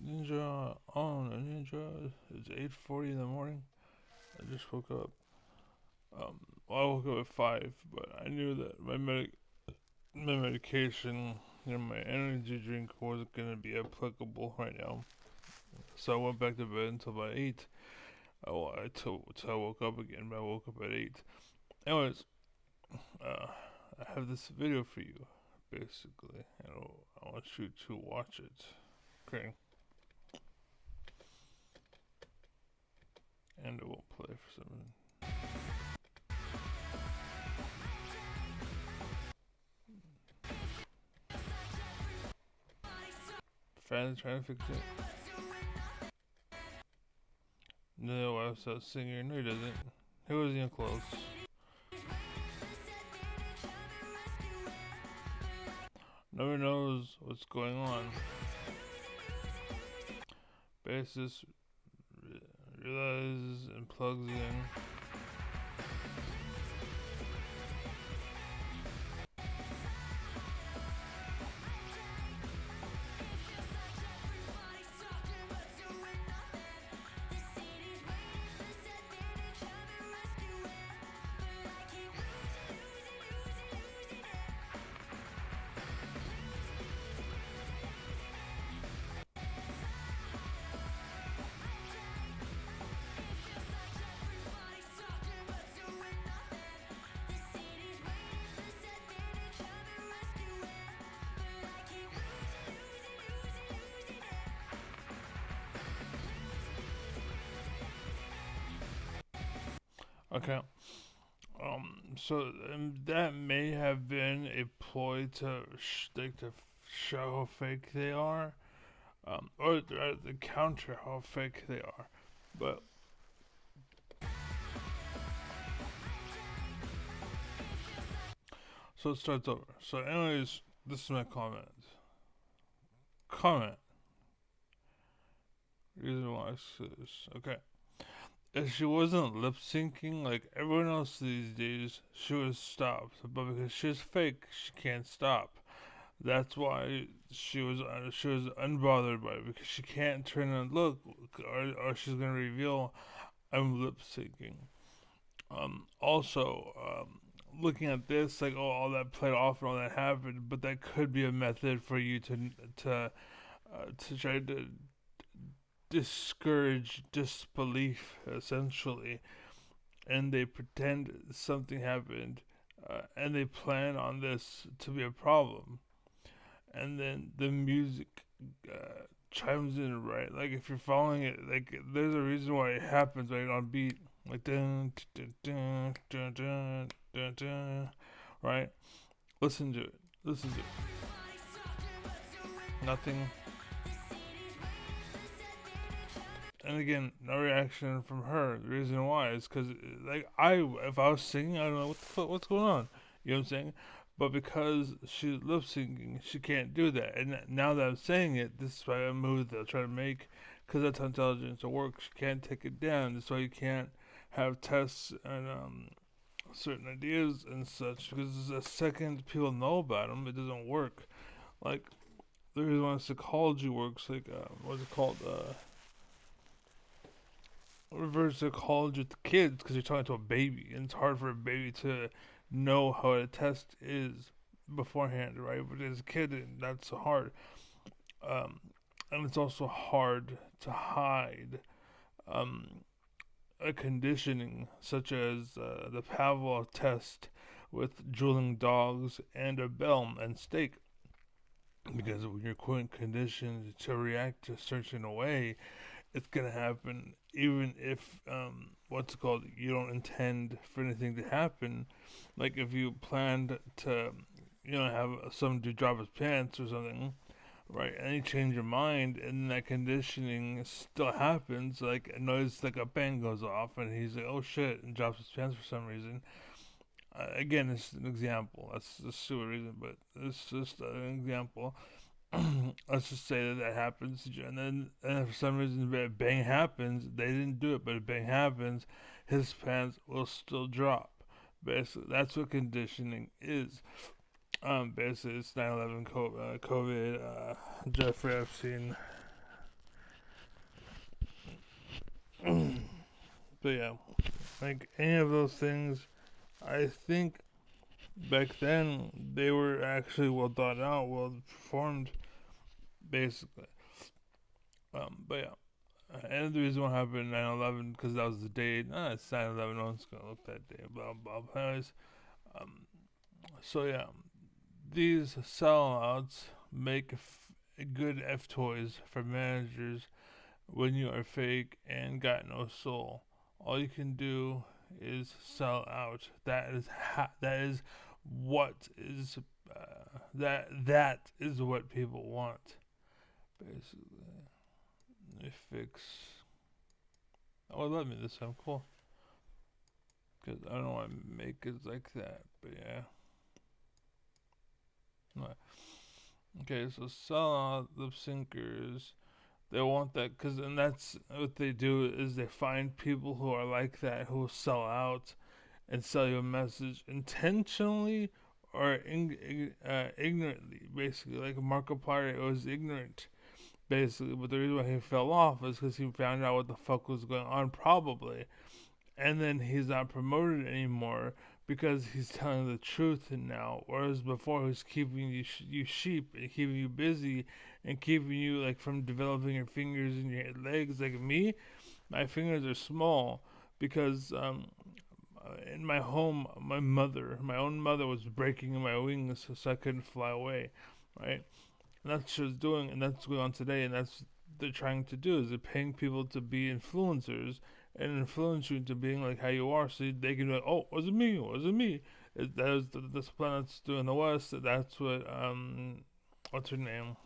Ninja on a Ninja. It's 8:40 in the morning. I just woke up. Um, well, I woke up at 5, but I knew that my medication, my energy drink wasn't gonna be applicable right now. So I went back to bed until about 8. Oh, till I woke up again, but I woke up at 8. Anyways, I have this video for you, basically, and I want you to watch it. Okay, and it won't play for some reason. Fans trying to fix it. No, I was a singer. No, he doesn't. He wasn't even close. No one knows what's going on. Bassist realizes and plugs in. Okay. So that may have been a ploy to to show how fake they are, or to counter how fake they are. But so it starts over. So, anyways, this is my comment. Comment. Reason why I say this. Okay. If she wasn't lip syncing like everyone else these days, she would have stopped. But because she's fake, she can't stop. That's why she was unbothered by it because she can't turn and look, or she's gonna reveal I'm lip syncing. Also, looking at this, like, oh, all that played off and all that happened, but that could be a method for you to try to discourage disbelief, essentially, and they pretend something happened, and they plan on this to be a problem, and then the music chimes in right. Like if you're following it, like there's a reason why it happens right on beat, like dun dun dun dun dun dun dun, right? Listen to it. Listen to it. Nothing. And again, no reaction from her. The reason why is because, like, if I was singing, I don't know what the fuck, what's going on. You know what I'm saying? But because she's lip syncing, she can't do that. And now that I'm saying it, this is why a move they'll try to make, because that's how intelligence works. She can't take it down. That's why you can't have tests and certain ideas and such, because the second people know about them, it doesn't work. Like, the reason why psychology works, like, what's it called? Reverse psychology with kids, because you're talking to a baby, and it's hard for a baby to know how a test is beforehand, right? But as a kid, that's hard. Um, and it's also hard to hide um, a conditioning such as the Pavlov test with drooling dogs and a bell and steak. Because when you're conditioned to react a certain way, it's gonna happen even if what's it called, you don't intend for anything to happen. Like if you planned to have someone to drop his pants or something, right? And you change your mind, and that conditioning still happens. Like a noise, like a bang goes off, and he's like, "Oh shit!" and drops his pants for some reason. Again, it's an example. That's the stupid reason, but it's just an example. Let's just say that happens, and for some reason, if bang happens, they didn't do it, but if bang happens, his pants will still drop. Basically, that's what conditioning is. Basically, it's 9/11, COVID, Jeffrey Epstein, But yeah, like any of those things, I think back then they were actually well thought out, well performed, basically. But yeah, and the reason what happened 9/11 because that was the date. It's 9/11. No one's gonna look that day. Blah blah. Blah. Anyways, um, so yeah, these sellouts make good F toys for managers when you are fake and got no soul. All you can do is sell out. That is what is that is what people want. Basically, they fix. Oh, let me this time. Cool. Because I don't want to make it like that. But yeah. No. Okay, so sell out lip syncers. They want that because, and that's what they do is they find people who are like that who will sell out and sell you a message intentionally or ignorantly. Basically, like Markiplier was ignorant, basically, but the reason why he fell off is because he found out what the fuck was going on, probably, and then he's not promoted anymore because he's telling the truth now. Whereas before, he was keeping you sheep and keeping you busy and keeping you like from developing your fingers and your legs. Like me, my fingers are small because in my home, my own mother, was breaking my wings so I couldn't fly away, right? And that's what she was doing, and that's going on today, and that's what they're trying to do is they're paying people to be influencers and influence you into being like how you are, so they can be like, oh, was it me? Was it me? That was this planet's doing the West. That's what what's her name?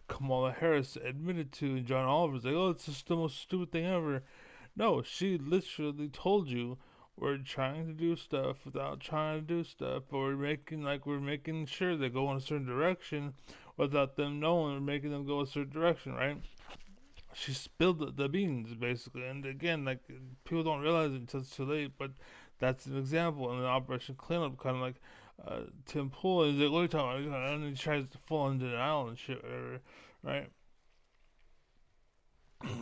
Kamala Harris admitted to. John Oliver's like, oh, it's just the most stupid thing ever. No, she literally told you we're trying to do stuff without trying to do stuff, but we're making sure they go in a certain direction without them knowing we're making them go a certain direction, right? She spilled the beans basically, and again, like people don't realize it until it's too late, but that's an example. And the Operation Cleanup, kind of like Tim Pool is like, what are you talking about? And he tries to fall into denial and shit, whatever, right?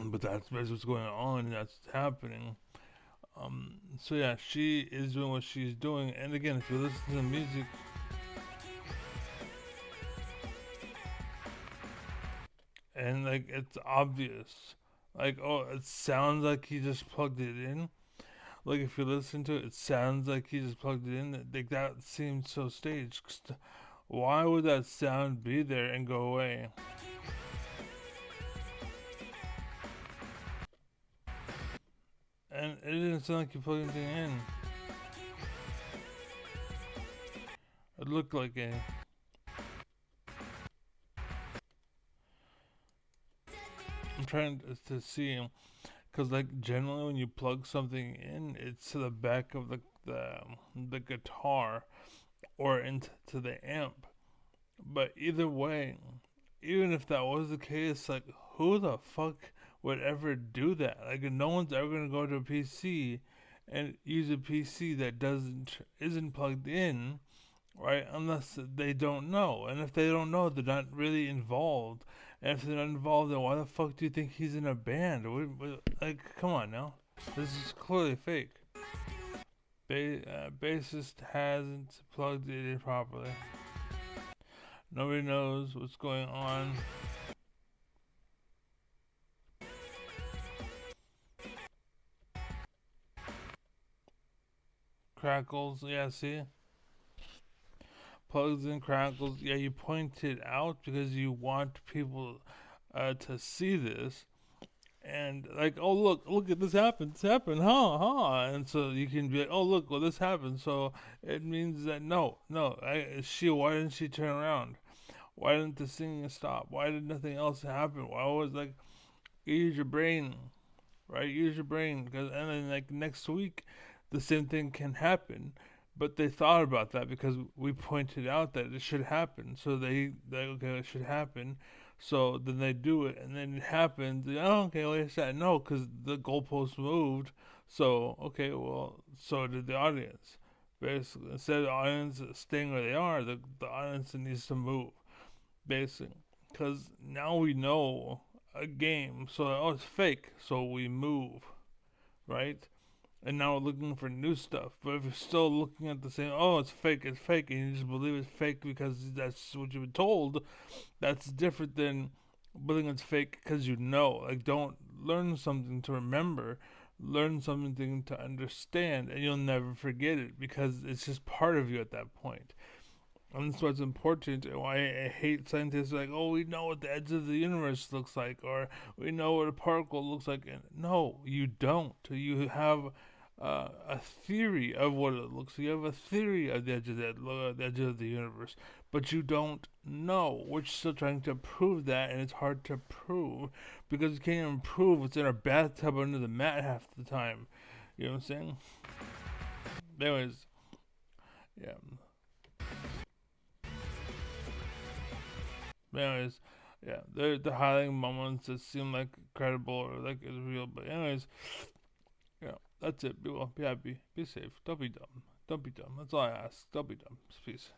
But that's basically what's going on, and that's happening. So yeah, she is doing what she's doing, and again, if you listen to the music, and like it's obvious, like oh, it sounds like he just plugged it in. Like if you listen to it, it sounds like he just plugged it in. Like that seems so staged. Why would that sound be there and go away? And it didn't sound like you plugged anything in. It looked like a. I'm trying to see because like generally when you plug something in, it's to the back of the guitar or into the amp. But either way, even if that was the case, like who the fuck would ever do that? Like no one's ever gonna go to a PC and use a PC that doesn't isn't plugged in, right? Unless they don't know, and if they don't know, they're not really involved. And if they're not involved, then why the fuck do you think he's in a band? Like, come on now, this is clearly fake. Bassist hasn't plugged it in properly. Nobody knows what's going on. Crackles, yeah, see? Plugs and crackles, yeah, you point it out because you want people to see this. And like, oh look at this happened, huh? And so you can be like, oh look, well this happened. So it means that no, why didn't she turn around? Why didn't the singing stop? Why did nothing else happen? Why was like, use your brain, right? Use your brain, because and then like next week, the same thing can happen. But they thought about that because we pointed out that it should happen. So they okay, it should happen. So then they do it, and then it happens. Oh, okay, wait a second. No, because the goalpost moved. So okay, well, so did the audience. Basically, instead of the audience staying where they are, the audience needs to move. Basically, because now we know a game. So oh, it's fake. So we move. right? And now we're looking for new stuff. But if you're still looking at the same, oh, it's fake, and you just believe it's fake because that's what you've been told, that's different than believing it's fake because you know. Like, don't learn something to remember, learn something to understand, and you'll never forget it because it's just part of you at that point. And that's what's important, and why I hate scientists like, oh, we know what the edge of the universe looks like, or we know what a particle looks like. And no, you don't. You have a theory of what it looks like. You have a theory of the edge of the universe, but you don't know. We're still trying to prove that, and it's hard to prove because you can't even prove what's in our bathtub under the mat half the time. You know what I'm saying? Anyways, yeah. Anyways, yeah, they're highlighting moments that seem like credible or like it's real. But anyways, yeah, that's it. Be well, be happy, be safe. Don't be dumb. Don't be dumb. That's all I ask. Don't be dumb. Peace.